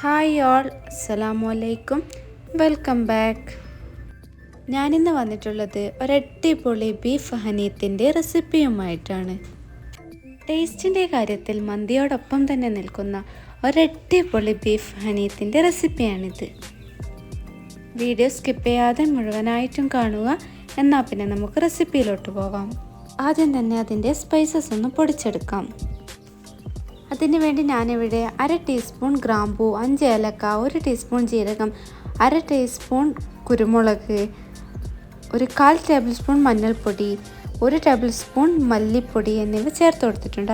Hi all, അസ്സലാമു അലൈക്കും, welcome back. ഞാനിന്ന് വന്നിട്ടുള്ളത് ഒരടിപൊളി ബീഫ് ഹനീത്തിൻ്റെ റെസിപ്പിയുമായിട്ടാണ്. ടേസ്റ്റിൻ്റെ കാര്യത്തിൽ മന്തിയോടൊപ്പം തന്നെ നിൽക്കുന്ന ഒരടിപൊളി ബീഫ് ഹനീത്തിൻ്റെ റെസിപ്പിയാണിത്. വീഡിയോ സ്കിപ്പ് ചെയ്യാതെ മുഴുവനായിട്ടും കാണുക. എന്നാൽ പിന്നെ നമുക്ക് റെസിപ്പിയിലോട്ട് പോകാം. ആദ്യം തന്നെ അതിൻ്റെ സ്പൈസസ് ഒന്ന് പൊടിച്ചെടുക്കാം. അതിന് വേണ്ടി ഞാനിവിടെ 1/2 ടീസ്പൂൺ ഗ്രാമ്പൂ, 5 ഏലക്ക, 1 ടീസ്പൂൺ ജീരകം, 1/2 ടീസ്പൂൺ കുരുമുളക്, 1/4 ടേബിൾ സ്പൂൺ മഞ്ഞൾപ്പൊടി, 1 ടേബിൾ സ്പൂൺ മല്ലിപ്പൊടി എന്നിവ ചേർത്ത് കൊടുത്തിട്ടുണ്ട്.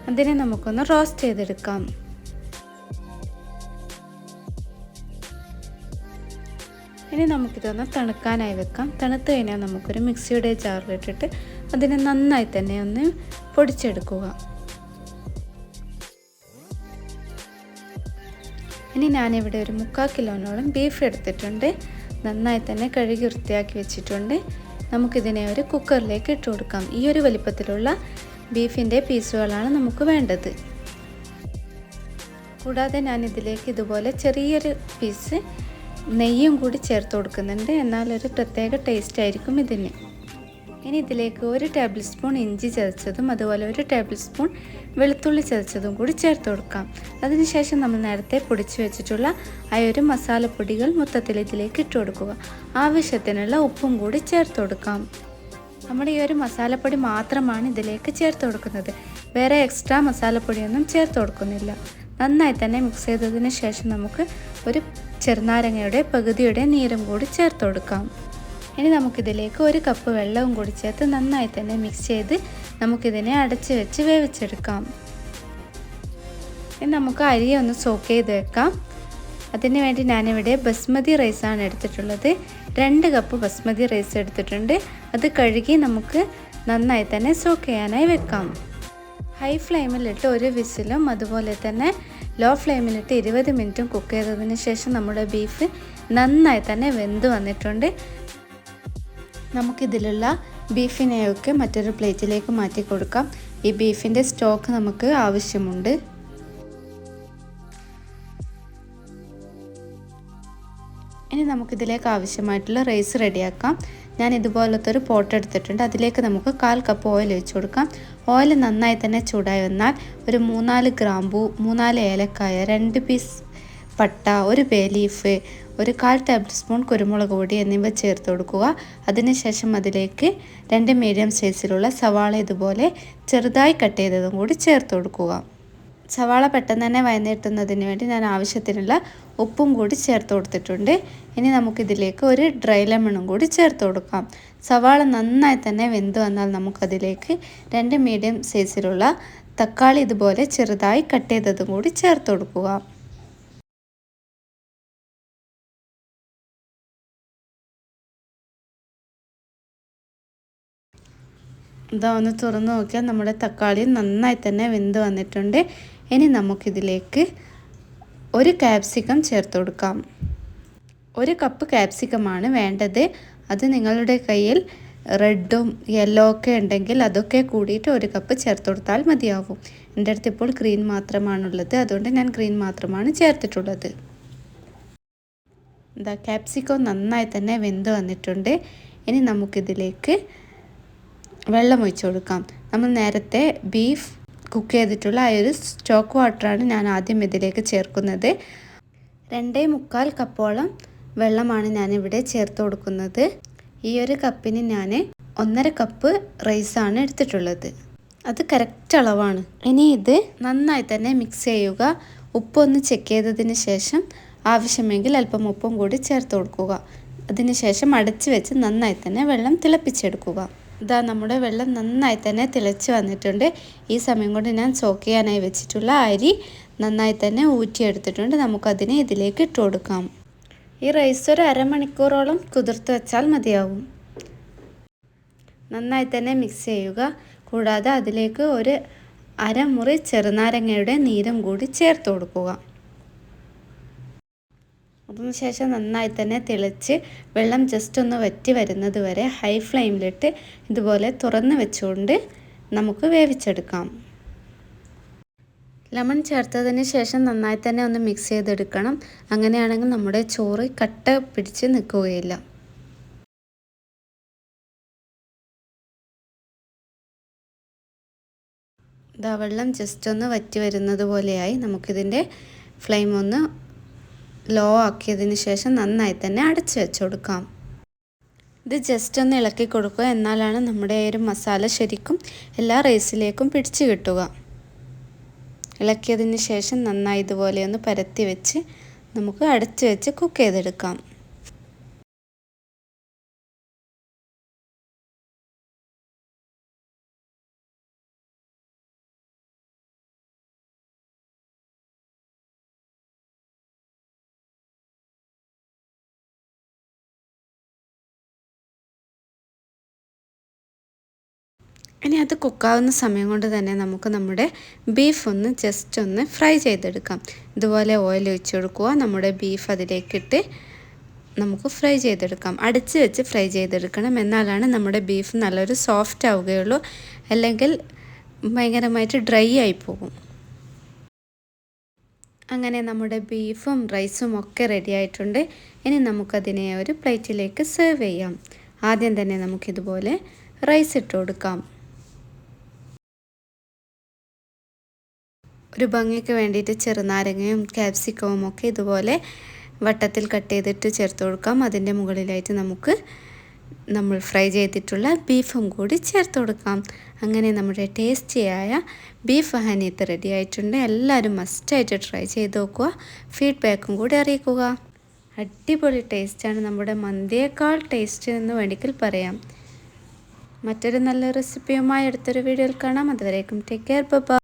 അതിനെ നമുക്കൊന്ന് റോസ്റ്റ് ചെയ്തെടുക്കാം. ഇനി നമുക്കിതൊന്ന് തണുക്കാനായി വെക്കാം. തണുത്ത് കഴിഞ്ഞാൽ നമുക്കൊരു മിക്സിയുടെ ജാറിലിട്ടിട്ട് അതിനെ നന്നായി തന്നെ ഒന്ന് പൊടിച്ചെടുക്കുക. ഇനി ഞാനിവിടെ ഒരു 3/4 കിലോനോളം ബീഫ് എടുത്തിട്ടുണ്ട്. നന്നായി തന്നെ കഴുകി വൃത്തിയാക്കി വെച്ചിട്ടുണ്ട്. നമുക്കിതിനെ ഒരു കുക്കറിലേക്ക് ഇട്ട് കൊടുക്കാം. ഈ ഒരു വലിപ്പത്തിലുള്ള ബീഫിൻ്റെ പീസുകളാണ് നമുക്ക് വേണ്ടത്. കൂടാതെ ഞാനിതിലേക്ക് ഇതുപോലെ ചെറിയൊരു പീസ് നെയ്യും കൂടി ചേർത്ത് കൊടുക്കുന്നുണ്ട്. എന്നാൽ ഒരു പ്രത്യേക ടേസ്റ്റ് ആയിരിക്കും ഇതിന്. ഇനി ഇതിലേക്ക് 1 ടേബിൾ സ്പൂൺ ഇഞ്ചി ചതച്ചതും അതുപോലെ 1 ടേബിൾ സ്പൂൺ വെളുത്തുള്ളി ചതച്ചതും കൂടി ചേർത്ത് കൊടുക്കാം. അതിനുശേഷം നമ്മൾ നേരത്തെ പൊടിച്ചു വെച്ചിട്ടുള്ള ആ ഒരു മസാലപ്പൊടികൾ മൊത്തത്തിൽ ഇതിലേക്ക് ഇട്ട് കൊടുക്കുക. ആവശ്യത്തിനുള്ള ഉപ്പും കൂടി ചേർത്ത് കൊടുക്കാം. നമ്മൾ ഈ ഒരു മസാലപ്പൊടി മാത്രമാണ് ഇതിലേക്ക് ചേർത്ത് കൊടുക്കുന്നത്. വേറെ എക്സ്ട്രാ മസാലപ്പൊടിയൊന്നും ചേർത്ത് കൊടുക്കുന്നില്ല. നന്നായി തന്നെ മിക്സ് ചെയ്തതിന് ശേഷം നമുക്ക് ഒരു ചെറുനാരങ്ങയുടെ പകുതിയുടെ നീരും കൂടി ചേർത്ത് കൊടുക്കാം. ഇനി നമുക്കിതിലേക്ക് 1 കപ്പ് വെള്ളവും കൂടി ചേർത്ത് നന്നായി തന്നെ മിക്സ് ചെയ്ത് നമുക്കിതിനെ അടച്ച് വെച്ച് വേവിച്ചെടുക്കാം. ഇനി നമുക്ക് അരി ഒന്ന് സോക്ക് ചെയ്ത് വെക്കാം. അതിന് വേണ്ടി ഞാനിവിടെ ബസ്മതി റൈസാണ് എടുത്തിട്ടുള്ളത്. 2 കപ്പ് ബസ്മതി റൈസ് എടുത്തിട്ടുണ്ട്. അത് കഴുകി നമുക്ക് നന്നായി തന്നെ സോക്ക് ചെയ്യാനായി വെക്കാം. ഹൈ ഫ്ലെയിമിലിട്ട് 1 വിസിലും അതുപോലെ തന്നെ ലോ ഫ്ലെയിമിലിട്ട് 20 മിനിറ്റും കുക്ക് ചെയ്തതിന് ശേഷം നമ്മുടെ ബീഫ് നന്നായി തന്നെ വെന്ത് വന്നിട്ടുണ്ട്. നമുക്കിതിലുള്ള ബീഫിനെയൊക്കെ മറ്റൊരു പ്ലേറ്റിലേക്ക് മാറ്റി കൊടുക്കാം. ഈ ബീഫിൻ്റെ സ്റ്റോക്ക് നമുക്ക് ആവശ്യമുണ്ട്. ഇനി നമുക്കിതിലേക്ക് ആവശ്യമായിട്ടുള്ള റൈസ് റെഡിയാക്കാം. ഞാൻ ഇതുപോലത്തെ ഒരു പോട്ട് എടുത്തിട്ടുണ്ട്. അതിലേക്ക് നമുക്ക് 1/4 കപ്പ് ഓയിൽ ഒഴിച്ചു കൊടുക്കാം. ഓയിൽ നന്നായി തന്നെ ചൂടായി വന്നാൽ ഒരു 3-4 ഗ്രാമ്പൂ, 3-4 ഏലക്കായ, 2 പീസ് പട്ട, 1 ബേ ലീഫ്, 1/4 ടേബിൾ സ്പൂൺ കുരുമുളക് പൊടി എന്നിവ ചേർത്ത് കൊടുക്കുക. അതിനുശേഷം അതിലേക്ക് 2 മീഡിയം സൈസിലുള്ള സവാള ഇതുപോലെ ചെറുതായി കട്ട് ചെയ്തതും കൂടി ചേർത്ത് കൊടുക്കുക. സവാള പെട്ടെന്ന് തന്നെ വഴന്നിട്ടുന്നതിന് വേണ്ടി ഞാൻ ആവശ്യത്തിനുള്ള ഉപ്പും കൂടി ചേർത്ത് കൊടുത്തിട്ടുണ്ട്. ഇനി നമുക്കിതിലേക്ക് 1 ഡ്രൈ ലെമണും കൂടി ചേർത്ത് കൊടുക്കാം. സവാള നന്നായി തന്നെ വെന്ത് വന്നാൽ നമുക്കതിലേക്ക് 2 മീഡിയം സൈസിലുള്ള തക്കാളി ഇതുപോലെ ചെറുതായി കട്ട് ചെയ്തതും കൂടി ചേർത്ത് കൊടുക്കുക. ഇതാ ഒന്ന് തുറന്ന് നോക്കിയാൽ നമ്മുടെ തക്കാളി നന്നായി തന്നെ വെന്ത് വന്നിട്ടുണ്ട്. ഇനി നമുക്കിതിലേക്ക് 1 ക്യാപ്സിക്കം ചേർത്ത് കൊടുക്കാം. 1 കപ്പ് ക്യാപ്സിക്കമാണ് വേണ്ടത്. അത് നിങ്ങളുടെ കയ്യിൽ റെഡും യെല്ലോ ഒക്കെ ഉണ്ടെങ്കിൽ അതൊക്കെ കൂടിയിട്ട് 1 കപ്പ് ചേർത്ത് കൊടുത്താൽ മതിയാവും. എൻ്റെ അടുത്ത് ഇപ്പോൾ ഗ്രീൻ മാത്രമാണുള്ളത്, അതുകൊണ്ട് ഞാൻ ഗ്രീൻ മാത്രമാണ് ചേർത്തിട്ടുള്ളത്. ഇതാ ക്യാപ്സിക്കം നന്നായി തന്നെ വെന്ത് വന്നിട്ടുണ്ട്. ഇനി നമുക്കിതിലേക്ക് വെള്ളം ഒഴിച്ചു കൊടുക്കാം. നമ്മൾ നേരത്തെ ബീഫ് കുക്ക് ചെയ്തിട്ടുള്ള ആ ഒരു സ്റ്റോക്ക് വാട്ടറാണ് ഞാൻ ആദ്യം ഇതിലേക്ക് ചേർക്കുന്നത്. 2.25 കപ്പോളം വെള്ളമാണ് ഞാനിവിടെ ചേർത്ത് കൊടുക്കുന്നത്. ഈ ഒരു കപ്പിന് ഞാൻ 1.5 കപ്പ് റൈസാണ് എടുത്തിട്ടുള്ളത്. അത് കറക്റ്റ് അളവാണ്. ഇനി ഇത് നന്നായി തന്നെ മിക്സ് ചെയ്യുക. ഉപ്പൊന്ന് ചെക്ക് ചെയ്തതിന് ശേഷം ആവശ്യമെങ്കിൽ അല്പം ഉപ്പും കൂടി ചേർത്ത് കൊടുക്കുക. അതിനുശേഷം അടച്ച് വെച്ച് നന്നായി തന്നെ വെള്ളം തിളപ്പിച്ചെടുക്കുക. ഇതാ നമ്മുടെ വെള്ളം നന്നായി തന്നെ തിളച്ച് വന്നിട്ടുണ്ട്. ഈ സമയം കൊണ്ട് ഞാൻ സോക്ക് ചെയ്യാനായി വെച്ചിട്ടുള്ള അരി നന്നായി തന്നെ ഊറ്റിയെടുത്തിട്ടുണ്ട്. നമുക്കതിനെ ഇതിലേക്ക് ഇട്ട് കൊടുക്കാം. ഈ റൈസ് ഒരു അരമണിക്കൂറോളം കുതിർത്ത് വെച്ചാൽ മതിയാവും. നന്നായി തന്നെ മിക്സ് ചെയ്യുക. കൂടാതെ അതിലേക്ക് 1/2 മുറി ചെറുനാരങ്ങയുടെ നീരും കൂടി ചേർത്ത് കൊടുക്കുക. അതിനുശേഷം നന്നായി തന്നെ തിളച്ച് വെള്ളം ജസ്റ്റ് ഒന്ന് വറ്റി വരുന്നത് വരെ ഹൈ ഫ്ലെയിമിലിട്ട് ഇതുപോലെ തുറന്ന് വെച്ചുകൊണ്ട് നമുക്ക് വേവിച്ചെടുക്കാം. ലെമൺ ചേർത്തതിന് ശേഷം നന്നായി തന്നെ ഒന്ന് മിക്സ് ചെയ്തെടുക്കണം. അങ്ങനെയാണെങ്കിൽ നമ്മുടെ ചോറ് കട്ട പിടിച്ച് നിൽക്കുകയില്ല. ഇതാ വെള്ളം ജസ്റ്റ് ഒന്ന് വറ്റി വരുന്നത് പോലെയായി. നമുക്കിതിൻ്റെ ഫ്ലെയിം ഒന്ന് ലോ ആക്കിയതിന് ശേഷം നന്നായി തന്നെ അടച്ച് വെച്ച് കൊടുക്കാം. ഇത് ജസ്റ്റ് ഒന്ന് ഇളക്കി കൊടുക്കുക. എന്നാലാണ് നമ്മുടെ ഒരു മസാല ശരിക്കും എല്ലാ റൈസിലേക്കും പിടിച്ച് കിട്ടുക. ഇളക്കിയതിന് ശേഷം നന്നായി ഇതുപോലെ ഒന്ന് പരത്തി വെച്ച് നമുക്ക് അടച്ച് വെച്ച് കുക്ക് ചെയ്തെടുക്കാം. ഇനി അത് കുക്കാവുന്ന സമയം കൊണ്ട് തന്നെ നമുക്ക് നമ്മുടെ ബീഫ് ഒന്ന് ജസ്റ്റ് ഒന്ന് ഫ്രൈ ചെയ്തെടുക്കാം. ഇതുപോലെ ഓയിൽ ഒഴിച്ച് കൊടുക്കുക. നമ്മുടെ ബീഫ് അതിലേക്കിട്ട് നമുക്ക് ഫ്രൈ ചെയ്തെടുക്കാം. അടച്ച് വെച്ച് ഫ്രൈ ചെയ്തെടുക്കണം. എന്നാലാണ് നമ്മുടെ ബീഫ് നല്ലൊരു സോഫ്റ്റ് ആവുകയുള്ളൂ. അല്ലെങ്കിൽ ഭയങ്കരമായിട്ട് ഡ്രൈ ആയി പോകും. അങ്ങനെ നമ്മുടെ ബീഫും റൈസും ഒക്കെ റെഡി ആയിട്ടുണ്ട്. ഇനി നമുക്കതിനെ ഒരു പ്ലേറ്റിലേക്ക് സെർവ് ചെയ്യാം. ആദ്യം തന്നെ നമുക്കിതുപോലെ റൈസ് ഇട്ട് കൊടുക്കാം. ഒരു ഭംഗിക്ക് വേണ്ടിയിട്ട് ചെറുനാരങ്ങയും ക്യാപ്സിക്കവും ഒക്കെ ഇതുപോലെ വട്ടത്തിൽ കട്ട് ചെയ്തിട്ട് ചേർത്ത് കൊടുക്കാം. അതിൻ്റെ മുകളിലായിട്ട് നമുക്ക് നമ്മൾ ഫ്രൈ ചെയ്തിട്ടുള്ള ബീഫും കൂടി ചേർത്ത് കൊടുക്കാം. അങ്ങനെ നമ്മുടെ ടേസ്റ്റിയായ ബീഫ് ഹനീത്ത് റെഡി ആയിട്ടുണ്ട്. എല്ലാവരും മസ്റ്റായിട്ട് ട്രൈ ചെയ്ത് നോക്കുക. ഫീഡ്ബാക്കും കൂടി അറിയിക്കുക. അടിപൊളി ടേസ്റ്റാണ്. നമ്മുടെ മന്തിയേക്കാൾ ടേസ്റ്റ് എന്ന് വേണമെങ്കിൽ പറയാം. മറ്റൊരു നല്ല റെസിപ്പിയുമായി അടുത്തൊരു വീഡിയോയിൽ കാണാം. അതുവരേക്കും ടേക്ക് കെയർ. ബൈ.